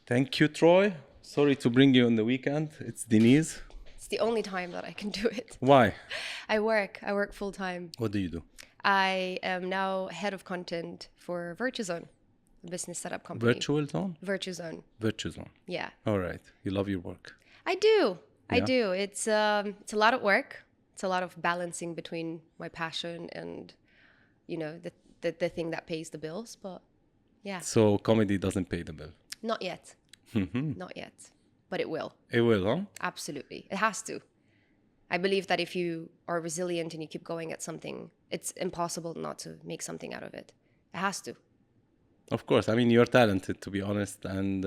Thank you, Troy. Sorry to bring you on the weekend. It's Denise. It's the only time that I can do it. Why? I work full time. What do you do? I am now head of content for VirtueZone, a business setup company. Virtual zone? VirtueZone. Virtual zone. Yeah. All right. You love your work. I do. I Yeah. do. It's a lot of work. It's a lot of balancing between my passion and, the thing that pays the bills. But yeah, So comedy doesn't pay the bill. not yet. Not yet. But it will. It will, huh? Absolutely. It has to. I believe that if you are resilient and you keep going at something, it's impossible not to make something out of it. It has to. Of course. I mean, you're talented, to be honest, and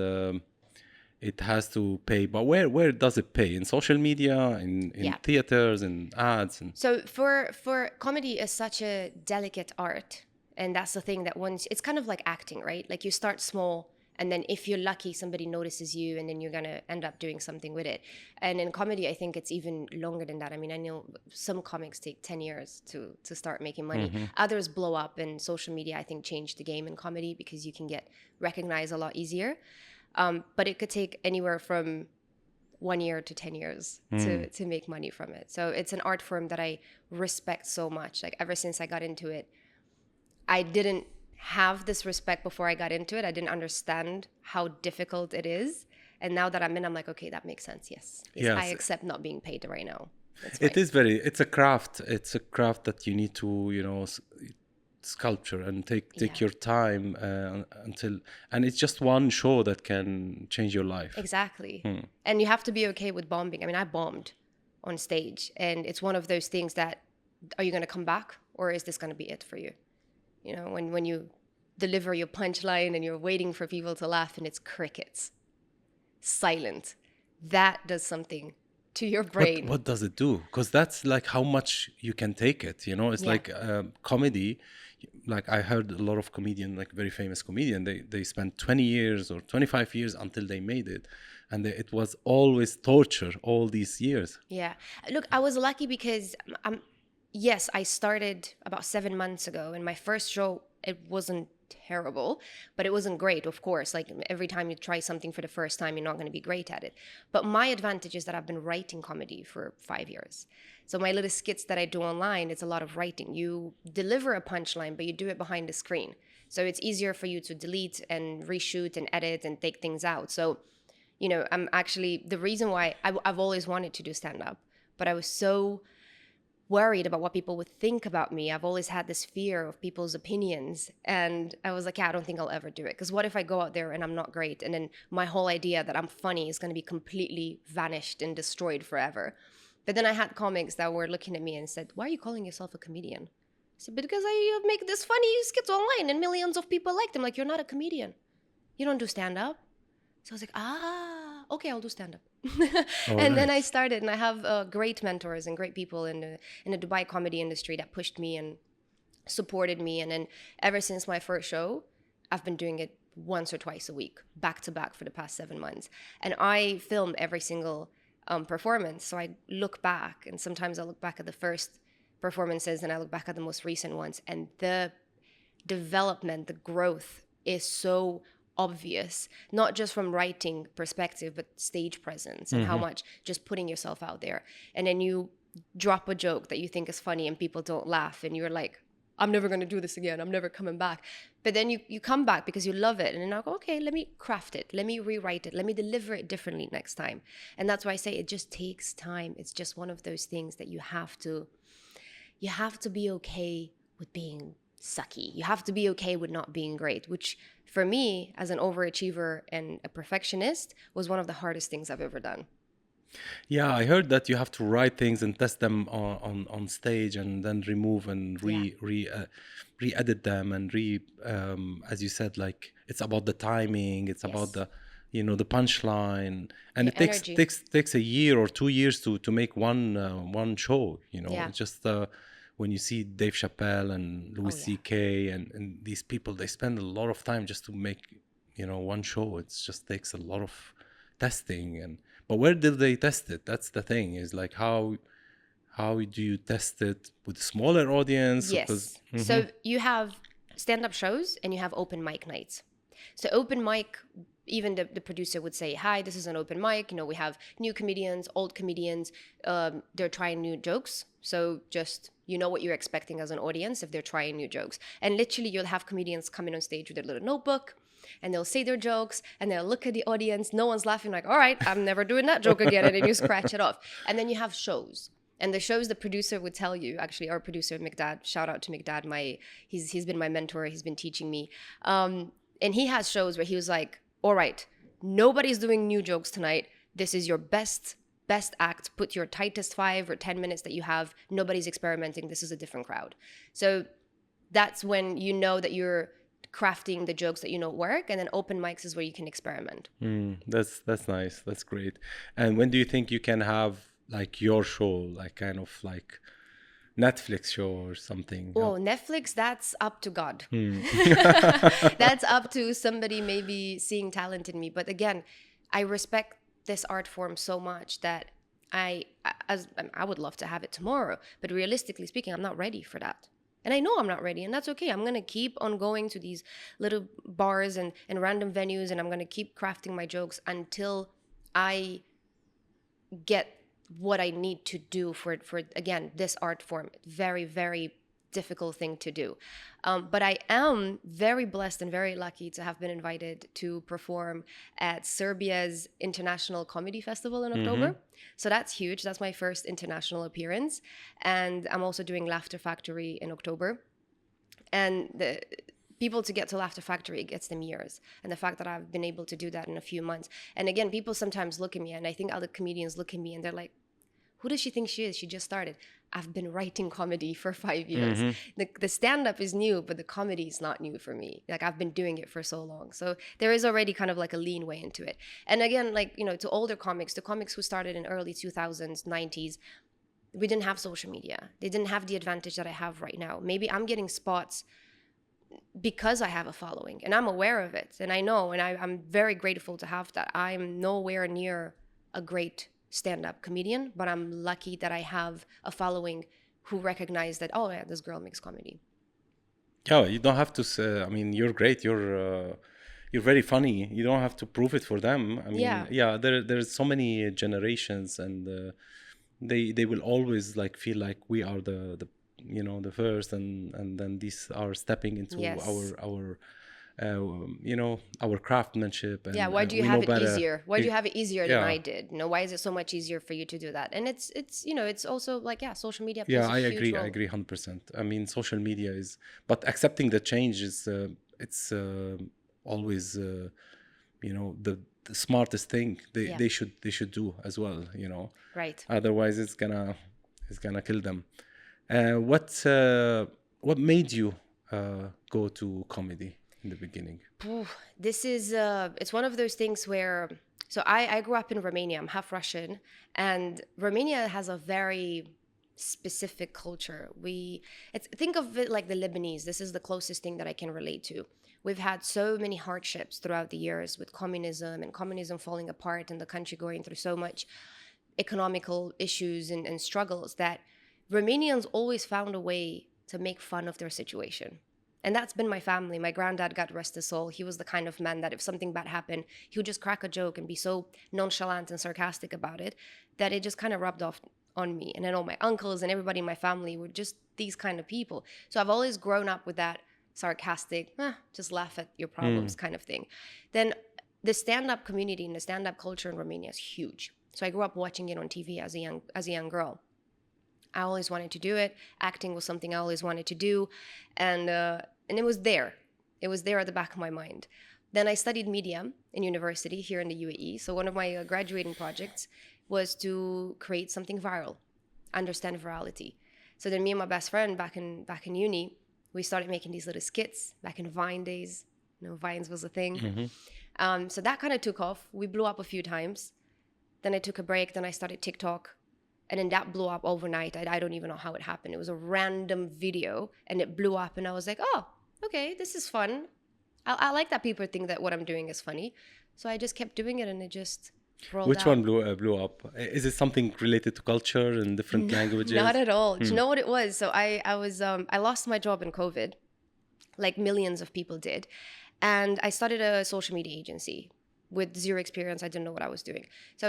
it has to pay. But where does it pay? In social media, in Yeah. theaters, in ads, and So for comedy is such a delicate art. And that's the thing that once it's kind of like acting, right? Like you start small and then if you're lucky, somebody notices you and then you're going to end up doing something with it. And in comedy, I think it's even longer than that. I mean, I know some comics take 10 years to start making money. Others blow up, and social media, I think, changed the game in comedy because you can get recognized a lot easier. But it could take anywhere from 1 year to 10 years to make money from it. So it's an art form that I respect so much. Like ever since I got into it, I didn't have this respect before I got into it. I didn't understand how difficult it is. And now that I'm in, I'm like, okay, that makes sense. Yes. Yes. I accept not being paid right now. That's it fine. is it's a craft. It's a craft that you need to, sculpture and take Yeah. your time until, and it's just one show that can change your life. Exactly. And you have to be okay with bombing. I mean, I bombed on stage, and it's one of those things that, are you going to come back, or is this going to be it for you? You know, when you deliver your punchline and you're waiting for people to laugh and it's crickets, silent, that does something to your brain. What does it do? Because that's like how much you can take it. It's Yeah. like comedy. Like I heard a lot of comedian, like very famous comedian, they spent 20 years or 25 years until they made it, and it was always torture all these years. Yeah. Look, I was lucky because yes, I started about 7 months ago, and my first show, it wasn't terrible, but it wasn't great, of course. Like every time you try something for the first time, you're not going to be great at it. But my advantage is that I've been writing comedy for 5 years. So my little skits that I do online, it's a lot of writing. You deliver a punchline, but you do it behind the screen. So it's easier for you to delete and reshoot and edit and take things out. So, I'm actually, the reason why I've always wanted to do stand-up, but I was so worried about what people would think about me. I've always had this fear of people's opinions, and I was like, yeah, I don't think I'll ever do it, because what if I go out there and I'm not great, and then my whole idea that I'm funny is going to be completely vanished and destroyed forever. But then I had comics that were looking at me and said, why are you calling yourself a comedian? I said, because I make this funny skits online and millions of people like them. Like, you're not a comedian, you don't do stand-up. So I was like, okay, I'll do stand-up. And then I started, and I have great mentors and great people in the Dubai comedy industry that pushed me and supported me. And then ever since my first show, I've been doing it once or twice a week, back to back, for the past 7 months. And I film every single performance. So I look back, and sometimes I look back at the first performances and I look back at the most recent ones. And the development, the growth is so obvious, not just from writing perspective, but stage presence and how much just putting yourself out there. And then you drop a joke that you think is funny and people don't laugh, and you're like, I'm never going to do this again, I'm never coming back. But then you come back because you love it, and then I go, okay, let me craft it, let me rewrite it, let me deliver it differently next time. And that's why I say it just takes time. It's just one of those things that you have to be okay with being sucky. You have to be okay with not being great, which for me, as an overachiever and a perfectionist, was one of the hardest things I've ever done. Yeah, I heard that you have to write things and test them on stage, and then remove and re-edit them, and as you said, like it's about the timing, it's about the the punchline, and it takes a year or 2 years to make one show. It's just when you see Dave Chappelle and Louis C.K. and these people, they spend a lot of time just to make one show. It just takes a lot of testing. But where did they test it? That's the thing, is like how do you test it with a smaller audience? Yes. So you have stand-up shows and you have open mic nights. So open mic even the producer would say, hi, this is an open mic. You know, we have new comedians, old comedians. They're trying new jokes. So just, you know what you're expecting as an audience if they're trying new jokes. And literally you'll have comedians coming on stage with a little notebook and they'll say their jokes and they'll look at the audience. No one's laughing, like, all right, I'm never doing that joke again. And then you scratch it off. And then you have shows. And the shows the producer would tell you, actually, our producer, Mikdad, shout out to Mikdad, he's been my mentor, he's been teaching me. And he has shows where he was like, all right, nobody's doing new jokes tonight. This is your best act. Put your tightest 5 or 10 minutes that you have. Nobody's experimenting. This is a different crowd. So that's when you know that you're crafting the jokes that you know work, and then open mics is where you can experiment. That's nice. That's great. And when do you think you can have like your show, like kind of like Netflix show or something? Oh, Netflix, that's up to God. That's up to somebody maybe seeing talent in me. But again, I respect this art form so much that I would love to have it tomorrow. But realistically speaking, I'm not ready for that. And I know I'm not ready, and that's okay. I'm going to keep on going to these little bars and random venues, and I'm going to keep crafting my jokes until I get what I need to do for again, this art form. Very, very difficult thing to do. But I am very blessed and very lucky to have been invited to perform at Serbia's International Comedy Festival in October. So that's huge. That's my first international appearance. And I'm also doing Laughter Factory in October. And the people to get to Laughter Factory, it gets them years. And the fact that I've been able to do that in a few months. And again, people sometimes look at me, and I think other comedians look at me and they're like, who does she think she is? She just started. I've been writing comedy for 5 years. The stand-up is new, but the comedy is not new for me. Like, I've been doing it for so long. So there is already kind of like a lean way into it. And again, like, you know, to older comics, the comics who started in early 2000s, 90s, we didn't have social media. They didn't have the advantage that I have right now. Maybe I'm getting spots because I have a following, and I'm aware of it. And I know, and I'm very grateful to have that. I'm nowhere near a great stand-up comedian, but I'm lucky that I have a following who recognize that, oh yeah, this girl makes comedy. Yeah, you don't have to say, I mean, you're great, you're very funny. You don't have to prove it for them. I mean, there's so many generations, and they will always like feel like we are the you know, the first, and then these are stepping into our you know, our craftsmanship. And, why do you have it easier? Why do you have it easier than I did? You know, why is it so much easier for you to do that? And it's you know, it's also like, social media plays a huge role. I agree 100%. I mean, social media is, but accepting the change is it's always you know, the smartest thing they should do as well, you know. Right. Otherwise it's gonna kill them. What made you go to comedy in the beginning? This is it's one of those things where, so I grew up in Romania. I'm half Russian, and Romania has a very specific culture. Think of it like the Lebanese. This is the closest thing that I can relate to. We've had so many hardships throughout the years with communism falling apart, and the country going through so much economical issues and struggles, that Romanians always found a way to make fun of their situation. And that's been my family. My granddad, God rest his soul, he was the kind of man that if something bad happened, he would just crack a joke and be so nonchalant and sarcastic about it that it just kind of rubbed off on me. And I know my uncles and everybody in my family were just these kind of people. So I've always grown up with that sarcastic, just laugh at your problems kind of thing. Then the stand-up community and the stand-up culture in Romania is huge. So I grew up watching it on TV as a young girl. I always wanted to do it. Acting was something I always wanted to do. And it was there. It was there at the back of my mind. Then I studied media in university here in the UAE. So one of my graduating projects was to create something viral, understand virality. So then me and my best friend back in uni, we started making these little skits back in Vine days. You know, Vines was a thing. So that kind of took off. We blew up a few times. Then I took a break. Then I started TikTok. And then that blew up overnight. I don't even know how it happened. It was a random video and it blew up. And I was like, oh, okay, this is fun. I like that people think that what I'm doing is funny. So I just kept doing it and it just rolled out. Which one blew up? Is it something related to culture and different languages? Not at all. Do you know what it was? So I lost my job in COVID, like millions of people did. And I started a social media agency. with zero experience. I didn't know what I was doing. So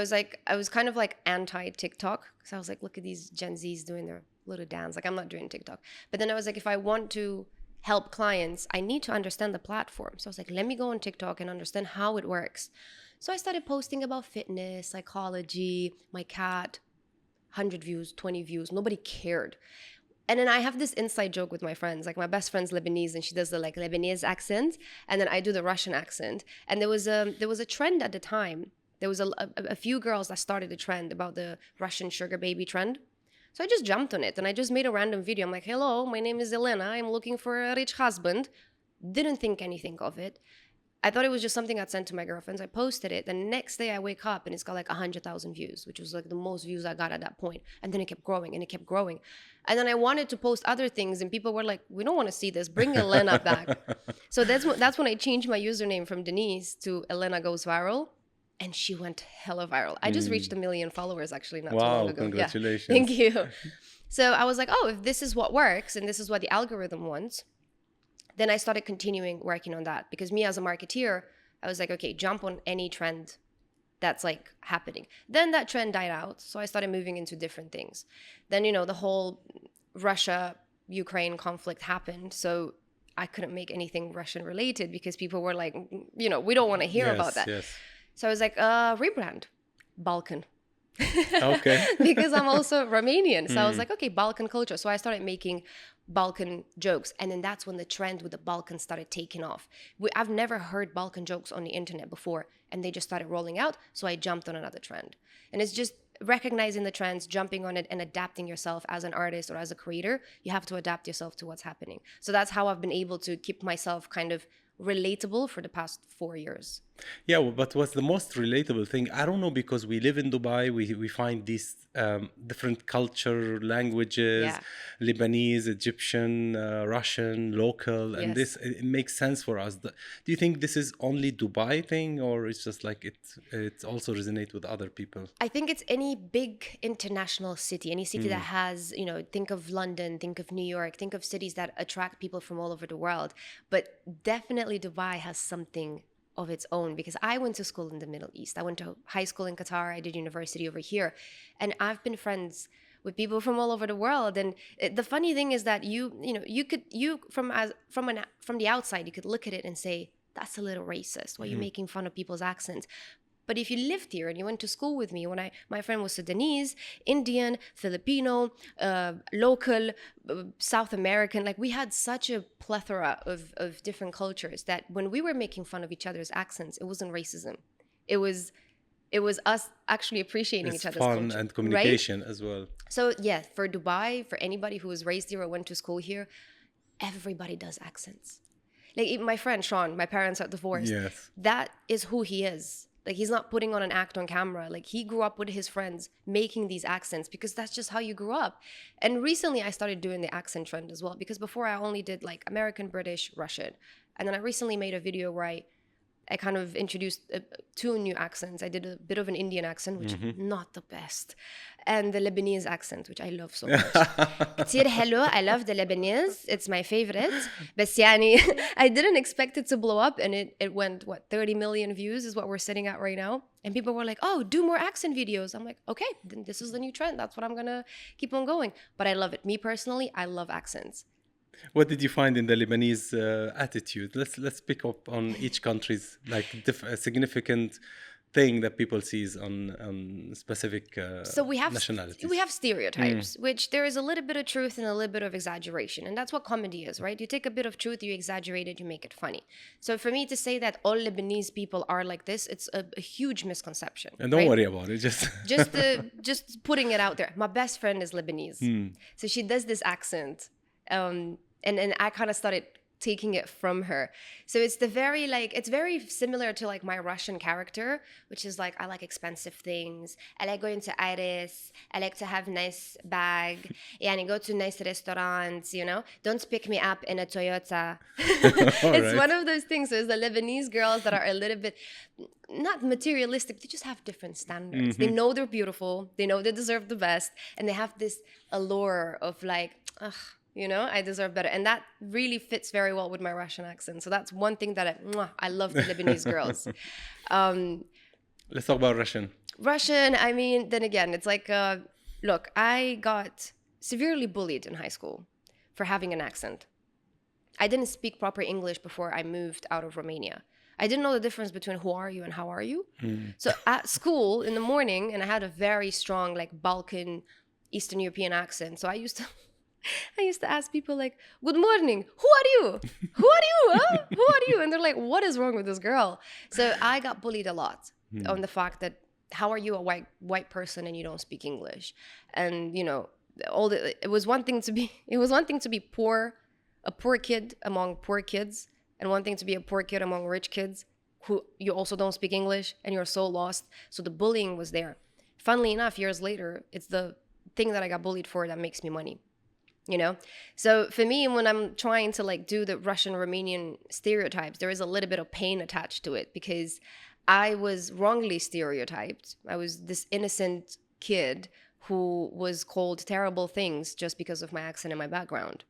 I was kind of like anti-TikTok, because I was like, look at these Gen Zs doing their little dance. Like, I'm not doing TikTok. But then I was like, if I want to help clients, I need to understand the platform. So I was like, let me go on TikTok and understand how it works. So I started posting about fitness, psychology, my cat, 100 views, 20 views. Nobody cared. And then I have this inside joke with my friends. Like, my best friend's Lebanese, and she does the like Lebanese accent, and then I do the Russian accent. And there was a trend at the time. There was a few girls that started a trend about the Russian sugar baby trend. So I just jumped on it, and I just made a random video. I'm like, hello, my name is Elena. I'm looking for a rich husband. Didn't think anything of it. I thought it was just something I'd sent to my girlfriends. I posted it. The next day I wake up and it's got like 100,000 views, which was like the most views I got at that point. And then it kept growing and it kept growing. And then I wanted to post other things, and people were like, we don't want to see this. Bring Elena back. So that's when I changed my username from Denise to Elena Goes Viral. And she went hella viral. I just reached 1 million followers actually not too long ago. Congratulations. Yeah. Thank you. So I was like, oh, if this is what works and this is what the algorithm wants, then I started continuing working on that, because me as a marketeer, I was like, okay, jump on any trend that's like happening. Then that trend died out. So I started moving into different things. Then, the whole Russia-Ukraine conflict happened. So I couldn't make anything Russian related, because people were like, we don't want to hear about that. Yes. So I was like, rebrand, Balkan. Okay. Because I'm also Romanian. So I was like, okay, Balkan culture. So I started making Balkan jokes. And then that's when the trend with the Balkans started taking off. I've never heard Balkan jokes on the internet before, and they just started rolling out. So I jumped on another trend. And it's just recognizing the trends, jumping on it, and adapting yourself as an artist or as a creator. You have to adapt yourself to what's happening. So that's how I've been able to keep myself kind of relatable for the past 4 years. Yeah, but what's the most relatable thing? I don't know, because we live in Dubai, we find these different culture, languages, Lebanese, Egyptian, Russian, local, and this, it makes sense for us. Do you think this is only Dubai thing, or it's just like it also resonates with other people? I think it's any big international city, any city that has, think of London, think of New York, think of cities that attract people from all over the world. But definitely Dubai has something of its own, because I went to school in the Middle East. I went to high school in Qatar. I did university over here, and I've been friends with people from all over the world. And the funny thing is that from the outside, you could look at it and say, that's a little racist. Why are you making fun of people's accents? But if you lived here and you went to school with me, my friend was Sudanese, Indian, Filipino, local, South American, like we had such a plethora of different cultures that when we were making fun of each other's accents, it wasn't racism. It was us actually appreciating each other's fun culture, and communication, right? as well. So yeah, for Dubai, for anybody who was raised here or went to school here, everybody does accents. Like even my friend Sean, my parents are divorced. Yes. That is who he is. Like, he's not putting on an act on camera. Like, he grew up with his friends making these accents, because that's just how you grew up. And recently I started doing the accent trend as well, because before I only did like American, British, Russian. And then I recently made a video where I kind of introduced 2 new accents. I did a bit of an Indian accent, which is not the best. And the Lebanese accent, which I love so much. كتير hello. I love the Lebanese. It's my favorite. بس يعني, I didn't expect it to blow up. And it went, 30 million views is what we're sitting at right now. And people were like, oh, do more accent videos. I'm like, okay, then this is the new trend. That's what I'm going to keep on going. But I love it. Me personally, I love accents. What did you find in the Lebanese attitude? Let's pick up on each country's like significant thing that people sees on specific nationalities. We have stereotypes, which there is a little bit of truth and a little bit of exaggeration, and that's what comedy is, right? You take a bit of truth, you exaggerate it, you make it funny. So for me to say that all Lebanese people are like this, it's a huge misconception. And don't worry about it, just putting it out there. My best friend is Lebanese, so she does this accent. And I kind of started taking it from her. So it's it's very similar to like my Russian character, which is like, I like expensive things. I like going to Iris. I like to have nice bag. Yeah, and go to nice restaurants, Don't pick me up in a Toyota. It's one of those things. So it's the Lebanese girls that are a little bit, not materialistic, they just have different standards. They know they're beautiful. They know they deserve the best. And they have this allure of like, You know, I deserve better. And that really fits very well with my Russian accent. So that's one thing that I love the Lebanese girls. Let's talk about Russian. Russian, I mean, then again, it's like, look, I got severely bullied in high school for having an accent. I didn't speak proper English before I moved out of Romania. I didn't know the difference between who are you and how are you. So at school in the morning, and I had a very strong like Balkan, Eastern European accent. So I used to ask people like, "Good morning. Who are you? Who are you? Huh? Who are you?" And they're like, "What is wrong with this girl?" So I got bullied a lot on the fact that how are you a white person and you don't speak English? And you know, it was one thing to be poor, a poor kid among poor kids, and one thing to be a poor kid among rich kids who you also don't speak English and you're so lost. So the bullying was there. Funnily enough, years later, it's the thing that I got bullied for that makes me money. You know, so for me, when I'm trying to like do the Russian Romanian stereotypes, there is a little bit of pain attached to it because I was wrongly stereotyped. I was this innocent kid who was called terrible things just because of my accent and my background.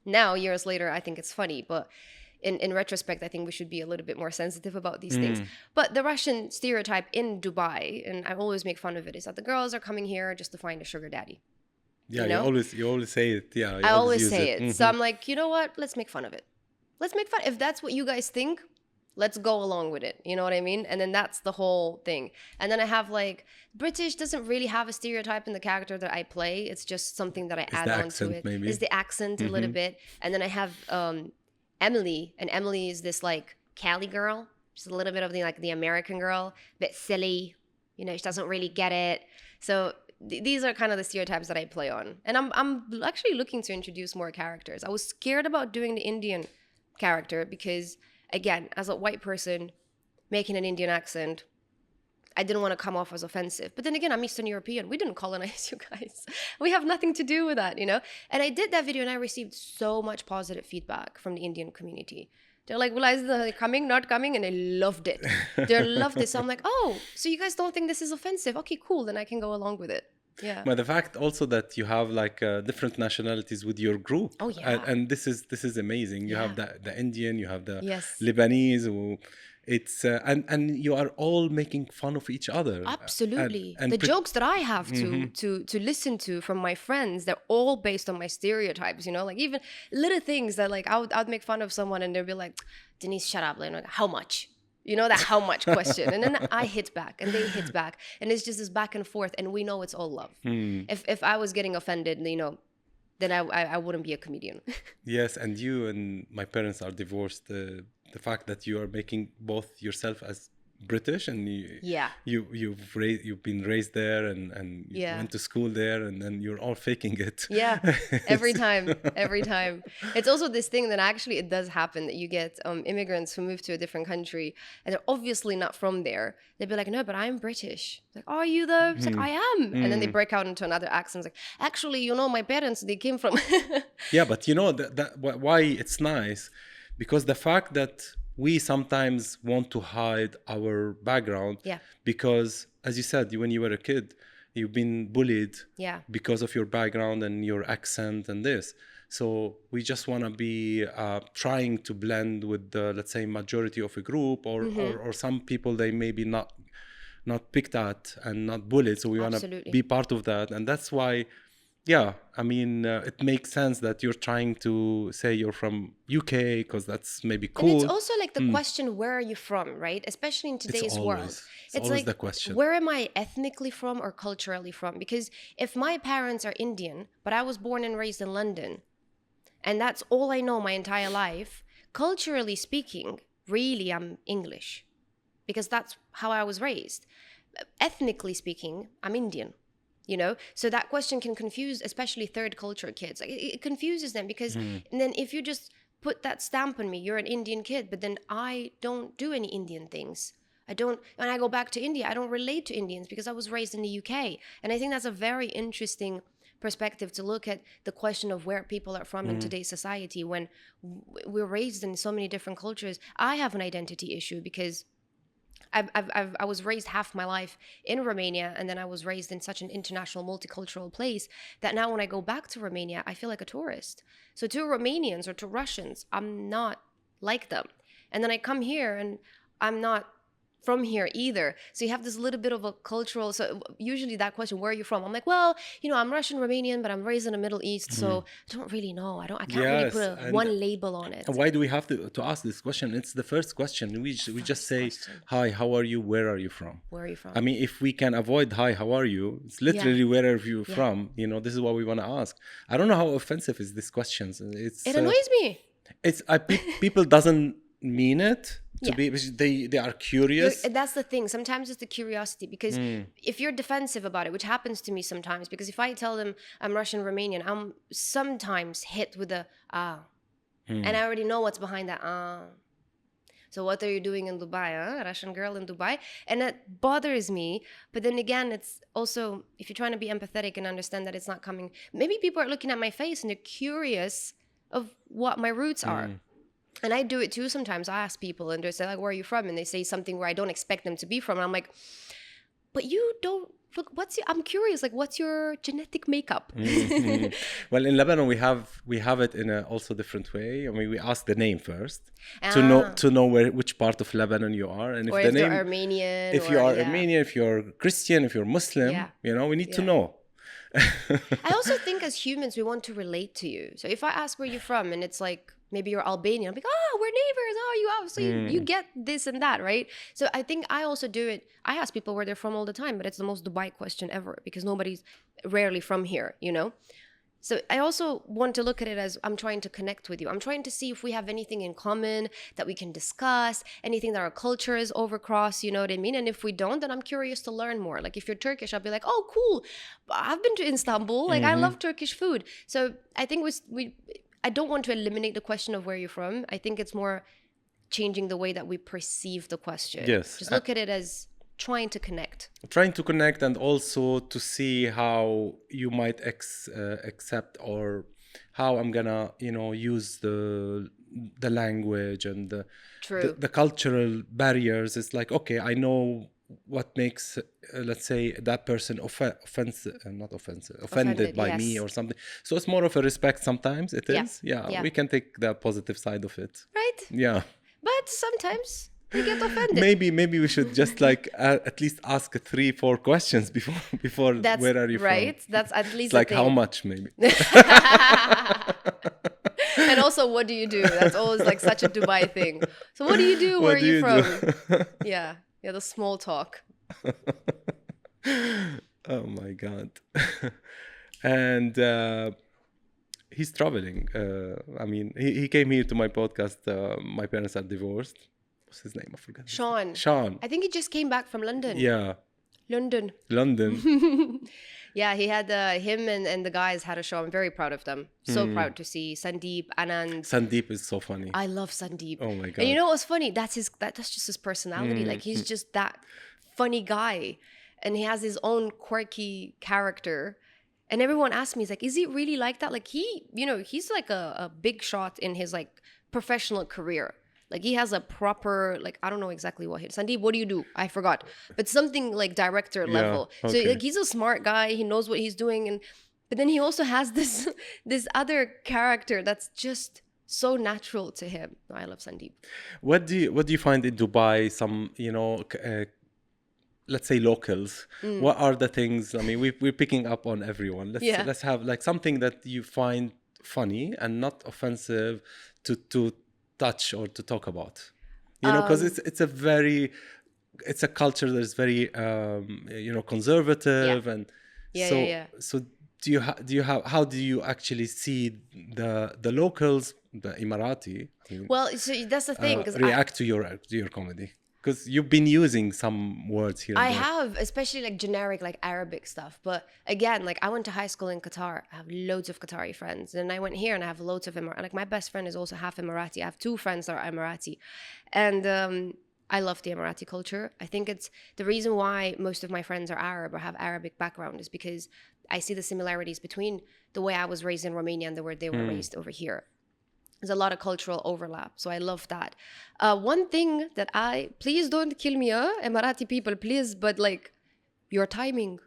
Now, years later, I think it's funny, but in retrospect, I think we should be a little bit more sensitive about these things. But the Russian stereotype in Dubai, and I always make fun of it, is that the girls are coming here just to find a sugar daddy. Yeah, you know? you always say it. Yeah, I always use say it. So I'm like, you know what? Let's make fun of it. Let's make fun. If that's what you guys think, let's go along with it. You know what I mean? And then that's the whole thing. And then I have like, British doesn't really have a stereotype in the character that I play. It's just something that I add on to it. Maybe. It's the accent a little bit. And then I have Emily, and Emily is this like Cali girl. She's a little bit of the American girl, a bit silly. You know, she doesn't really get it. So these are kind of the stereotypes that I play on. And I'm actually looking to introduce more characters. I was scared about doing the Indian character because, again, as a white person making an Indian accent, I didn't want to come off as offensive. But then again, I'm Eastern European. We didn't colonize you guys. We have nothing to do with that, you know? And I did that video and I received so much positive feedback from the Indian community. They're like, well, is it coming, not coming? And they loved it. They loved it. So I'm like, oh, so you guys don't think this is offensive? Okay, cool. Then I can go along with it. Yeah. But the fact also that you have like different nationalities with your group. Oh, yeah. And this is amazing. You have the Indian, you have the Yes. Lebanese. It's and you are all making fun of each other. Absolutely. And the jokes that I have to listen to from my friends, they're all based on my stereotypes, you know, like even little things that like I'd make fun of someone and they'll be like, Denise, shut up. Like, how much? You know, that how much question. And then I hit back and they hit back. And it's just this back and forth. And we know it's all love. If I was getting offended, you know, then I wouldn't be a comedian. Yes. And you and my parents are divorced. The fact that you are making both yourself as British and you've been raised there and you went to school there and then you're all faking it. Yeah, every time. It's also this thing that actually it does happen that you get immigrants who move to a different country and they're obviously not from there. They'd be like, no, but I'm British. It's like, are you though? It's like, I am. And then they break out into another accent. It's like, actually, you know, my parents, they came from. Yeah, but you know that why it's nice, because the fact that we sometimes want to hide our background because, as you said, when you were a kid, you've been bullied because of your background and your accent and this. So we just want to be trying to blend with the, let's say, majority of a group or some people they maybe not picked at and not bullied. So we want to be part of that. And that's why, yeah, I mean, it makes sense that you're trying to say you're from UK because that's maybe cool. And it's also like the question, where are you from, right? Especially in today's world. It's always like, the question. Where am I ethnically from or culturally from? Because if my parents are Indian, but I was born and raised in London, and that's all I know my entire life, culturally speaking, really I'm English. Because that's how I was raised. Ethnically speaking, I'm Indian. You know, so that question can confuse, especially third culture kids. Like, it confuses them because and then if you just put that stamp on me, you're an Indian kid, but then I don't do any Indian things. When I go back to India, I don't relate to Indians because I was raised in the UK. And I think that's a very interesting perspective to look at the question of where people are from in today's society when we're raised in so many different cultures. I have an identity issue because I was raised half my life in Romania, and then I was raised in such an international, multicultural place that now when I go back to Romania, I feel like a tourist. So to Romanians or to Russians, I'm not like them. And then I come here and I'm not from here either. So you have this little bit of a cultural, so usually that question, where are you from? I'm like, well, I'm Russian Romanian, but I'm raised in the Middle East, so I don't really know. I can't really put Yes, one label on it. and why do we have to ask this question? It's the first question. We just say, question. hi, how are you? Where are you from? Where are you from? I mean, if we can avoid hi, how are you? It's literally where are you from? This is what we want to ask. I don't know how offensive is this question. It annoys me. It's people doesn't mean it to be. They are curious. That's the thing. Sometimes it's the curiosity, because if you're defensive about it, which happens to me sometimes, because if I tell them I'm Russian Romanian, I'm sometimes hit with a and I already know what's behind that So what are you doing in Dubai, Russian girl in Dubai? And that bothers me. But then again, it's also, if you're trying to be empathetic and understand that it's not coming, maybe people are looking at my face and they're curious of what my roots are. And I do it too sometimes. I ask people and they say, like, where are you from? And they say something where I don't expect them to be from. And I'm like, but you don't, look, I'm curious, like, what's your genetic makeup? Well, in Lebanon, we have it in a also different way. I mean, we ask the name first to know which part of Lebanon you are. And if or the if name, they're Armenian. if you are Armenian, if you're Christian, if you're Muslim, we need to know. I also think as humans, we want to relate to you. So if I ask where you're from and it's like, maybe you're Albanian, I'm like, oh, we're neighbors. Oh, you obviously you get this and that, right? So I think I also do it. I ask people where they're from all the time, but it's the most Dubai question ever because nobody's rarely from here, So I also want to look at it as I'm trying to connect with you. I'm trying to see if we have anything in common that we can discuss, anything that our culture is overcross, you know what I mean? And if we don't, then I'm curious to learn more. Like if you're Turkish, I'll be like, oh, cool. I've been to Istanbul. Like I love Turkish food. So I think I don't want to eliminate the question of where you're from. I think it's more changing the way that we perceive the question. Yes. Just look at it as trying to connect. And also to see how you might accept or how I'm gonna, use the language and the cultural barriers. It's like, okay, I know what makes let's say that person offended by me or something. So it's more of a respect sometimes. It is we can take the positive side of it, right? But sometimes we get offended. Maybe we should just like at least ask 3-4 questions before that's where are you right from? That's at least it's like how much maybe. And also, what do you do? That's always like such a Dubai thing. So what do you do? Where are you from? Yeah, the small talk. Oh my God. And he's traveling. I mean, he came here to my podcast. My parents are divorced. What's his name? I forgot. Sean. I think he just came back from London. Yeah. London. Yeah, he had him and the guys had a show. I'm very proud of them. So proud to see Sandeep, Anand. Sandeep is so funny. I love Sandeep. Oh my God. And you know what's funny? That's just his personality. Like he's just that funny guy. And he has his own quirky character. And everyone asks me, he's like, is he really like that? Like he's like a big shot in his like professional career. Like he has a proper, like, I don't know exactly what Sandeep, what do you do? I forgot. But something like director level. Okay. So like he's a smart guy. He knows what he's doing. But then he also has this other character that's just so natural to him. I love Sandeep. What do you find in Dubai? Some, let's say locals. What are the things? I mean, we're picking up on everyone. Let's have like something that you find funny and not offensive to touch or to talk about, because it's a culture that's very conservative and so do you have how do you actually see the locals, the Emirati, well, so that's the thing, because react to your comedy? Because you've been using some words here. I have, especially like generic, like Arabic stuff. But again, like I went to high school in Qatar. I have loads of Qatari friends. And I went here and I have loads of Emirati. Like my best friend is also half Emirati. I have 2 friends that are Emirati. And I love the Emirati culture. I think it's the reason why most of my friends are Arab or have Arabic background is because I see the similarities between the way I was raised in Romania and the way they were raised over here. There's a lot of cultural overlap. So I love that. One thing that please don't kill me, Emirati people, please, but like your timing.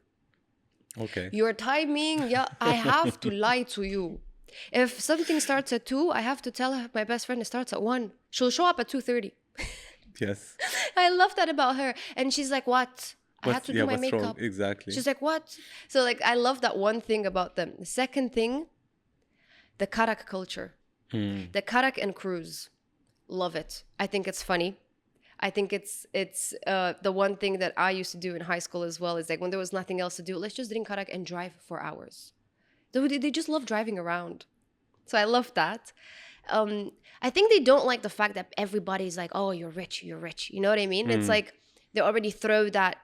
Okay. Your timing, yeah, I have to lie to you. If something starts at 2, I have to tell my best friend it starts at 1. She'll show up at 2:30. Yes. I love that about her. And she's like, what? I had to do my what's wrong? makeup. Exactly. She's like, what? So like, I love that one thing about them. The second thing, the karak culture. The karak and cruise. Love it. I think it's funny. I think it's the one thing that I used to do in high school as well, is like when there was nothing else to do, let's just drink karak and drive for hours. They just love driving around. So I love that. I think they don't like the fact that everybody's like, oh, you're rich. You know what I mean? It's like they already throw that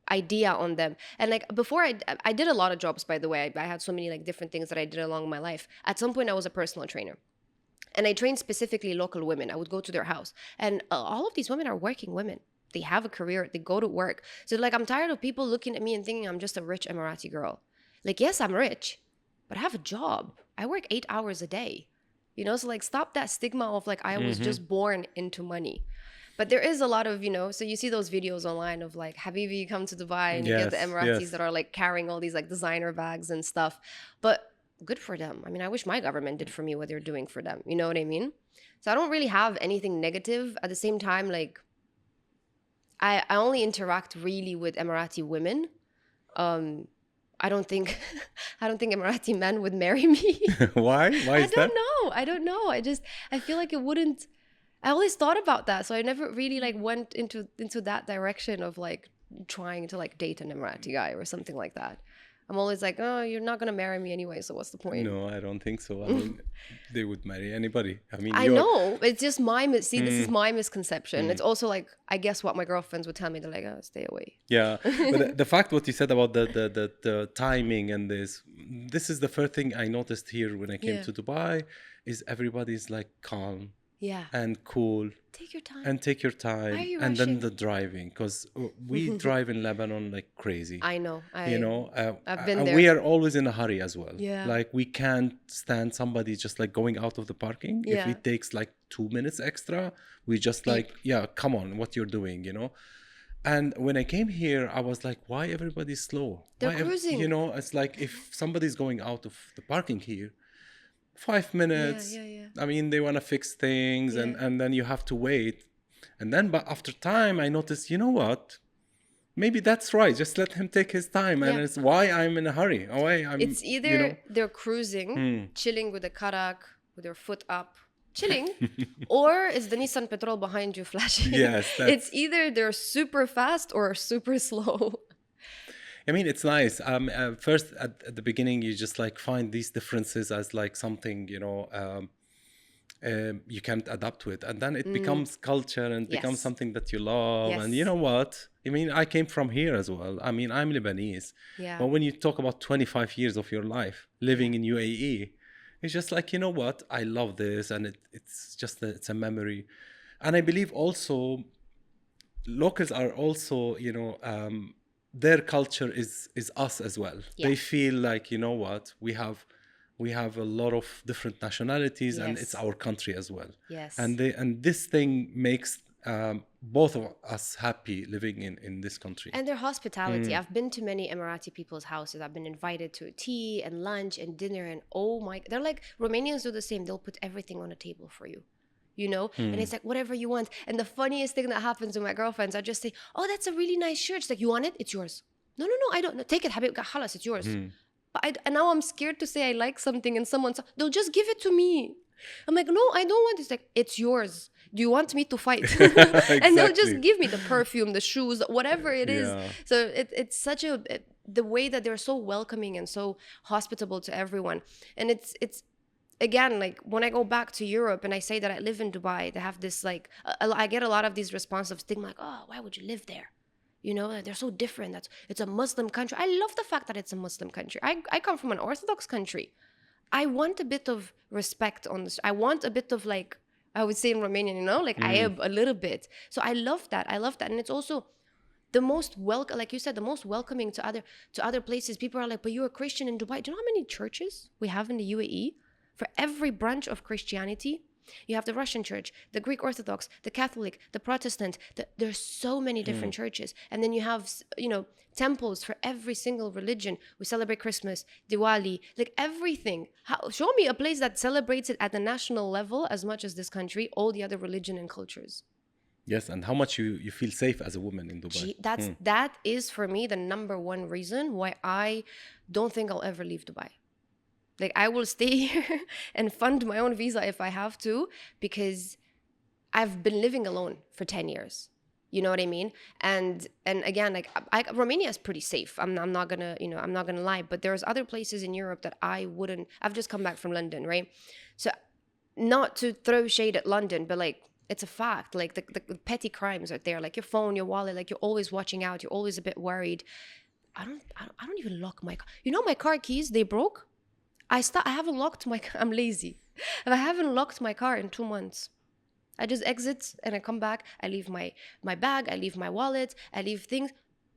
idea on them. And like before, I did a lot of jobs, by the way. I had so many like different things that I did along my life. At some point, I was a personal trainer. And I trained specifically local women. I would go to their house. And all of these women are working women. They have a career. They go to work. So like, I'm tired of people looking at me and thinking I'm just a rich Emirati girl. Like, yes, I'm rich, but I have a job. I work 8 hours a day. You know, so like stop that stigma of like, I was just born into money. But there is a lot of, so you see those videos online of like, Habibi, come to Dubai, and you get the Emiratis that are like carrying all these like designer bags and stuff. But good for them. I mean, I wish my government did for me what they're doing for them. You know what I mean? So I don't really have anything negative. At the same time, like, I only interact really with Emirati women. I don't think Emirati men would marry me. Why is that? I don't know. I feel like it wouldn't. I always thought about that, so I never really like went into that direction of like trying to like date an Emirati guy or something like that. I'm always like, oh, you're not gonna marry me anyway, so what's the point? No, I don't think so. I mean, they would marry anybody. I mean, I know. It's just this is my misconception. It's also like, I guess what my girlfriends would tell me, they're like, oh, stay away. Yeah, but the fact what you said about the timing and this is the first thing I noticed here when I came to Dubai, is everybody's like calm. Yeah. And cool. Take your time. And take your time. Why are you and rushing? then the driving, because we drive in Lebanon like crazy. I know. I've been and there. we are always in a hurry as well. Yeah. Like we can't stand somebody just like going out of the parking. Yeah. If it takes like 2 minutes extra, we just like, yeah, come on, what you're doing, And when I came here, I was like, why everybody's slow? They're cruising. It's like if somebody's going out of the parking here, 5 minutes. Yeah. I mean, they want to fix things, and then you have to wait. And then, but after time, I noticed, you know what? Maybe that's right. Just let him take his time. And it's why I'm in a hurry. It's either they're cruising, chilling with the karak, with their foot up, chilling, or it's the Nissan Petrol behind you flashing. Yes. It's either they're super fast or super slow. I mean, it's nice. First, at the beginning, you just like find these differences as like something, you can't adapt to it. And then it becomes culture and becomes something that you love. Yes. And you know what? I mean, I came from here as well. I mean, I'm Lebanese. Yeah. But when you talk about 25 years of your life living in UAE, it's just like, you know what? I love this. And it's a memory. And I believe also locals are also, their culture is us as well. Yeah. They feel like, you know what, we have a lot of different nationalities, and it's our country as well. Yes. And this thing makes both of us happy living in this country. And their hospitality. I've been to many Emirati people's houses. I've been invited to tea and lunch and dinner, and they're like, Romanians do the same. They'll put everything on a table for you. And it's like, whatever you want. And the funniest thing that happens with my girlfriends, I just say, oh, that's a really nice shirt. She's like, you want it? It's yours. No, I don't. Take it, Habib. Khalas, it's yours. But and now I'm scared to say I like something, and they'll just give it to me. I'm like, no, I don't want it. It's like, it's yours. Do you want me to fight? Exactly. And they'll just give me the perfume, the shoes, whatever it is. Yeah. So it's such the way that they're so welcoming and so hospitable to everyone. And it's again, like when I go back to Europe and I say that I live in Dubai, they have this like, I get a lot of these responses of things like, oh, why would you live there? They're so different. It's a Muslim country. I love the fact that it's a Muslim country. I come from an Orthodox country. I want a bit of respect on this. I want a bit of like, I would say in Romanian, I have a little bit. So I love that. And it's also the most like you said, the most welcoming to other places. People are like, but you're a Christian in Dubai. Do you know how many churches we have in the UAE? For every branch of Christianity, you have the Russian church, the Greek Orthodox, the Catholic, the Protestant. There's so many different churches. And then you have, temples for every single religion. We celebrate Christmas, Diwali, like everything. Show me a place that celebrates it at the national level as much as this country, all the other religion and cultures. Yes, and how much you feel safe as a woman in Dubai. That is for me the number one reason why I don't think I'll ever leave Dubai. Like, I will stay here and fund my own visa if I have to, because I've been living alone for 10 years. You know what I mean? And again, like, Romania is pretty safe. I'm not gonna lie. But there's other places in Europe that I wouldn't. I've just come back from London, right? So, not to throw shade at London, but like, it's a fact. Like, the petty crimes are there. Like your phone, your wallet. Like, you're always watching out. You're always a bit worried. I don't even lock my car. You know, my car keys, they broke. I haven't locked my car. I'm lazy. If I haven't locked my car in 2 months, I just exit and I come back. I leave my bag. I leave my wallet. I leave things.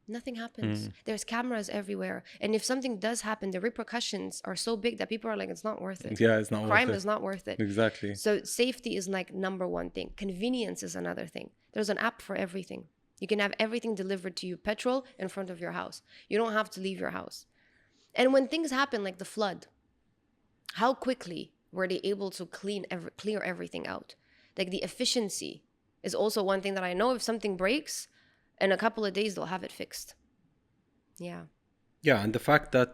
Nothing happens. There's cameras everywhere. And if something does happen, the repercussions are so big that people are like, it's not worth it. Yeah, it's not worth it. Crime is not worth it. Exactly. So safety is like number one thing. Convenience is another thing. There's an app for everything. You can have everything delivered to you. Petrol in front of your house. You don't have to leave your house. And when things happen like the flood, how quickly were they able to clear everything out? Like, the efficiency is also one thing that I know. If something breaks, in a couple of days, they'll have it fixed. Yeah. Yeah, and the fact that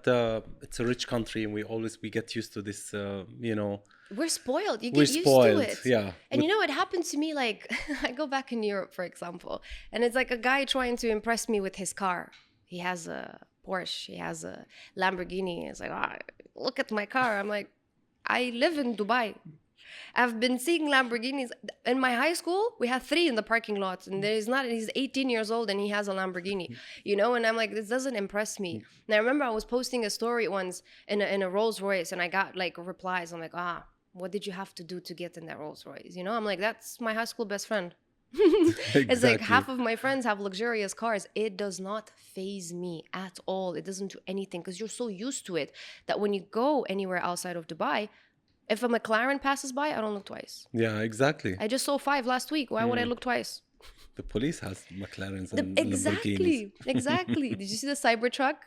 it's a rich country and we get used to this, We're spoiled. You get used to it. Yeah. And it happened to me, like, I go back in Europe, for example, and it's like a guy trying to impress me with his car. He has a Porsche. He has a Lamborghini. It's like, look at my car. I'm like, I live in Dubai. I've been seeing Lamborghinis. In my high school, we had 3 in the parking lot. And he's 18 years old and he has a Lamborghini, And I'm like, this doesn't impress me. And I remember I was posting a story once in a Rolls Royce and I got like replies. I'm like, what did you have to do to get in that Rolls Royce? I'm like, that's my high school best friend. It's like half of my friends have luxurious cars. It does not faze me at all. It doesn't do anything because you're so used to it that when you go anywhere outside of Dubai, if a McLaren passes by, I don't look twice. Yeah, exactly. I just saw 5 last week. Why would I look twice? The police has McLarens and Lamborghinis. Exactly. Did you see the Cybertruck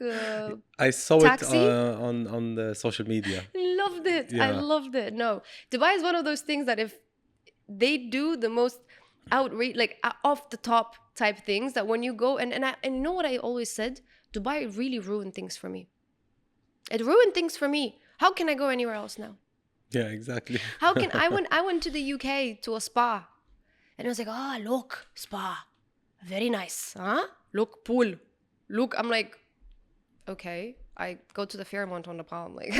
I saw taxi? it on the social media. Loved it. Yeah. I loved it. No, Dubai is one of those things that if they do the most outrage, like off the top type things, that when you go and you know what I always said, Dubai really ruined things for me. It ruined things for me. How can I go anywhere else now? Yeah, exactly. How can I went to the UK to a spa, and I was like, look, spa, very nice, huh? Look, pool, look. I'm like, okay. I go to the Fairmont on the Palm. Like,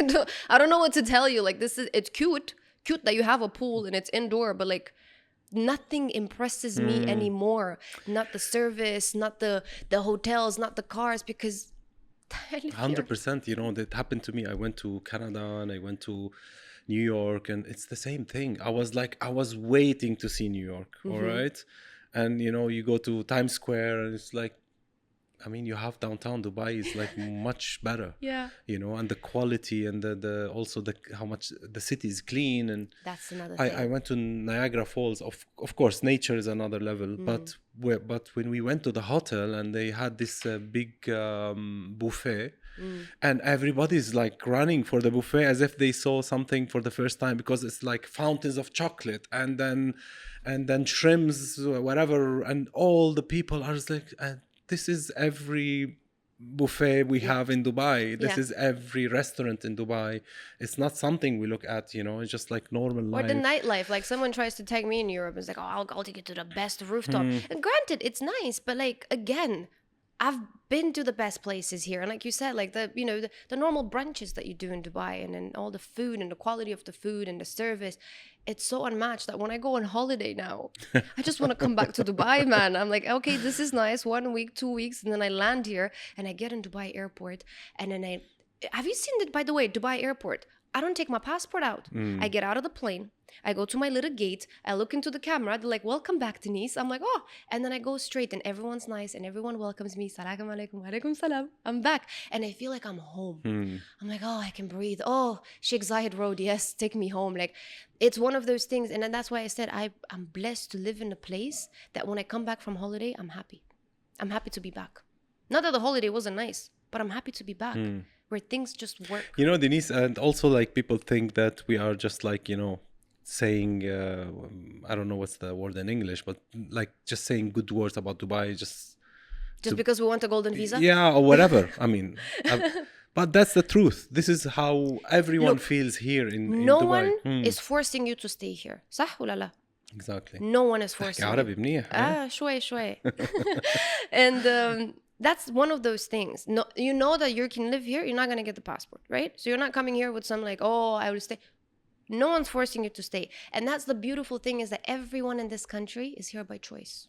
I don't know what to tell you. Like, it's cute that you have a pool and it's indoor, but like, nothing impresses me anymore. Not the service, not the hotels, not the cars, because 100%. That happened to me. I went to Canada and I went to New York, and it's the same thing. I was waiting to see New York. All right. And you go to Times Square and it's like, I mean, you have downtown Dubai is like much better. Yeah. And the quality and the also how much the city is clean. And that's another thing. I went to Niagara Falls. Of course, nature is another level. But when we went to the hotel and they had this big buffet, and everybody's like running for the buffet as if they saw something for the first time, because it's like fountains of chocolate and then shrimps, whatever, and all the people are just like, this is every buffet we have in Dubai. This is every restaurant in Dubai. It's not something we look at, it's just like normal life. Or the nightlife. Like, someone tries to take me in Europe and it's like, I'll take you to the best rooftop. And granted, it's nice, but like, again, I've been to the best places here. And like you said, like the normal brunches that you do in Dubai, and then all the food and the quality of the food and the service, it's so unmatched that when I go on holiday now, I just want to come back to Dubai, man. I'm like, okay, this is nice. 1 week, 2 weeks. And then I land here and I get in Dubai airport. And then have you seen it, by the way, Dubai airport? I don't take my passport out. I get out of the plane. I go to my little gate. I look into the camera. They're like, welcome back, Denise. I'm like, oh. And then I go straight and everyone's nice and everyone welcomes me. Salaam alaikum, wa alaikum salam. I'm back. And I feel like I'm home. I'm like, oh, I can breathe. Oh, Sheikh Zayed Road. Yes, take me home. Like, it's one of those things. And then that's why I said I'm blessed to live in a place that when I come back from holiday, I'm happy. I'm happy to be back. Not that the holiday wasn't nice, but I'm happy to be back. Where things just work. You know, Denise, and also like people think that we are just like, you know, saying, I don't know what's the word in English, but like just saying good words about Dubai, just because we want a golden visa? Yeah, or whatever. I mean, but that's the truth. This is how everyone feels here in Dubai. No one is forcing you to stay here. صح ولا لا? Exactly. No one is forcing you. عربي منيح. شوي. And that's one of those things. No, you know that you can live here, you're not going to get the passport, right? So you're not coming here with some like, oh, I will stay. No one's forcing you to stay. And that's the beautiful thing, is that everyone in this country is here by choice.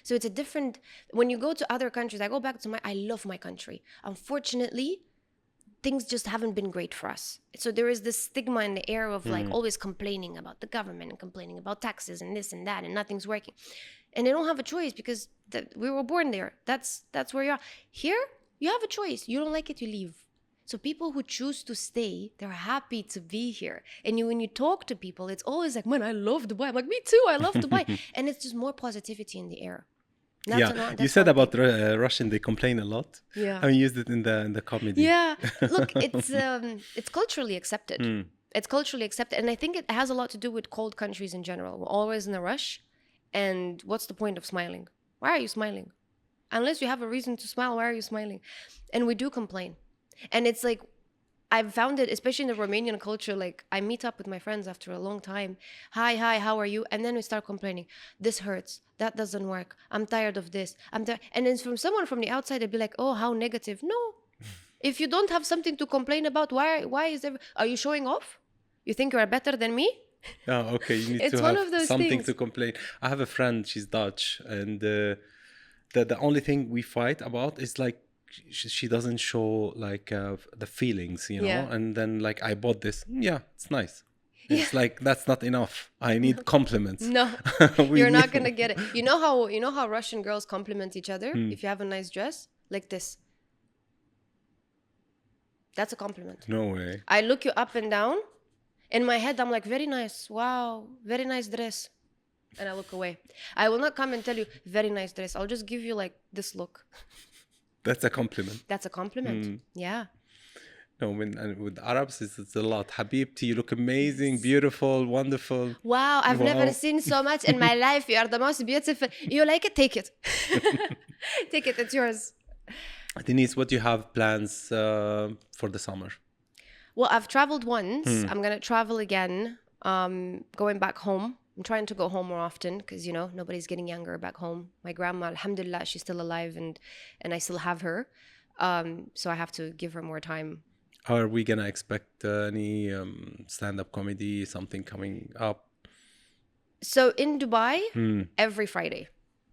So it's a different, when you go to other countries, I go back to I love my country. Unfortunately, things just haven't been great for us. So there is this stigma in the air of like always complaining about the government and complaining about taxes and this and that and nothing's working. And they don't have a choice because we were born there. That's where you are. Here, you have a choice. You don't like it, you leave. So people who choose to stay, they're happy to be here. And when you talk to people, it's always like, man, I love Dubai. I'm like, me too, I love Dubai. And it's just more positivity in the air. You said about Russian, they complain a lot. Yeah. I used it in the comedy. Yeah. Look, it's culturally accepted. It's culturally accepted. And I think it has a lot to do with cold countries in general. We're always in a rush. And what's the point of smiling? Why are you smiling? Unless you have a reason to smile, why are you smiling? And we do complain. And it's like, I've found it, especially in the Romanian culture, like I meet up with my friends after a long time. Hi, how are you? And then we start complaining. This hurts. That doesn't work. I'm tired of this. And then from someone from the outside, they'd be like, oh, how negative. No. If you don't have something to complain about, why is there... Are you showing off? You think you are better than me? Oh, okay. You need to have something to complain. I have a friend, she's Dutch, and the only thing we fight about is like she doesn't show like the feelings, you know. Yeah. And then like, I bought this. Yeah, it's nice. It's like, that's not enough. I need compliments. No, you're not gonna get it. You know how Russian girls compliment each other if you have a nice dress, like this. That's a compliment. No way. I look you up and down. In my head, I'm like, very nice. Wow, very nice dress. And I look away. I will not come and tell you, very nice dress. I'll just give you like this look. That's a compliment. That's a compliment. Yeah. No, with Arabs, it's a lot. Habibti, you look amazing, beautiful, wonderful. Wow, I've never seen so much in my life. You are the most beautiful. You like it? Take it. Take it. It's yours. Denise, what do you have plans for the summer? Well, I've traveled once. I'm going to travel again, going back home. I'm trying to go home more often because, you know, nobody's getting younger back home. My grandma, alhamdulillah, she's still alive and I still have her. So I have to give her more time. Are we going to expect any stand-up comedy, something coming up? So in Dubai, every Friday.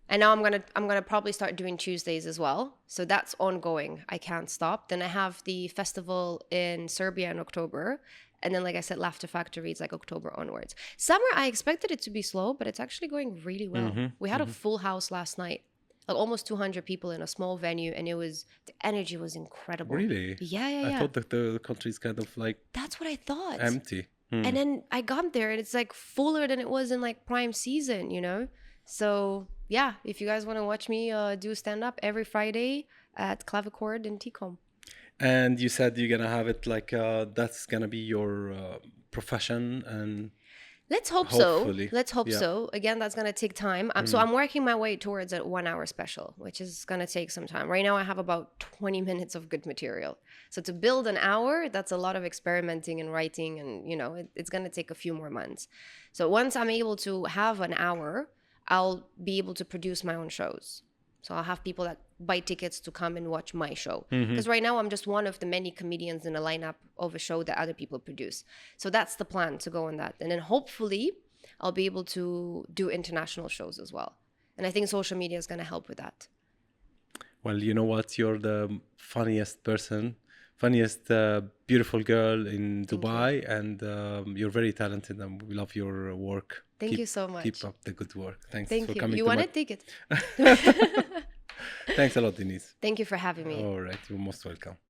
And now I'm gonna probably start doing Tuesdays as well. So that's ongoing. I can't stop. Then I have the festival in Serbia in October. And then, like I said, Laughter Factory, it's like October onwards. Summer, I expected it to be slow, but it's actually going really well. We had a full house last night. Like almost 200 people in a small venue. And the energy was incredible. Really? Yeah. I thought that the country's kind of like... That's what I thought. Empty. And then I got there and it's like fuller than it was in like prime season, you know? So yeah, if you guys want to watch me do stand-up every Friday at Clavichord in Ticom. And you said you're gonna have it like that's gonna be your profession, and let's hope hopefully. So. Let's hope so. Again, that's gonna take time. So I'm working my way towards a 1 hour special, which is gonna take some time. Right now, I have about 20 minutes of good material. So to build an hour, that's a lot of experimenting and writing, and you know, it's gonna take a few more months. So once I'm able to have an hour, I'll be able to produce my own shows. So I'll have people that buy tickets to come and watch my show. Because right now I'm just one of the many comedians in a lineup of a show that other people produce. So that's the plan, to go on that. And then hopefully I'll be able to do international shows as well. And I think social media is going to help with that. Well, you know what? You're the funniest person funniest, beautiful girl in Thank you. Dubai, and you're very talented, and we love your work. Thank you so much. Keep up the good work. Thanks Thank for you. coming You to want my... a ticket? Thanks a lot, Denise. Thank you for having me. All right, you're most welcome.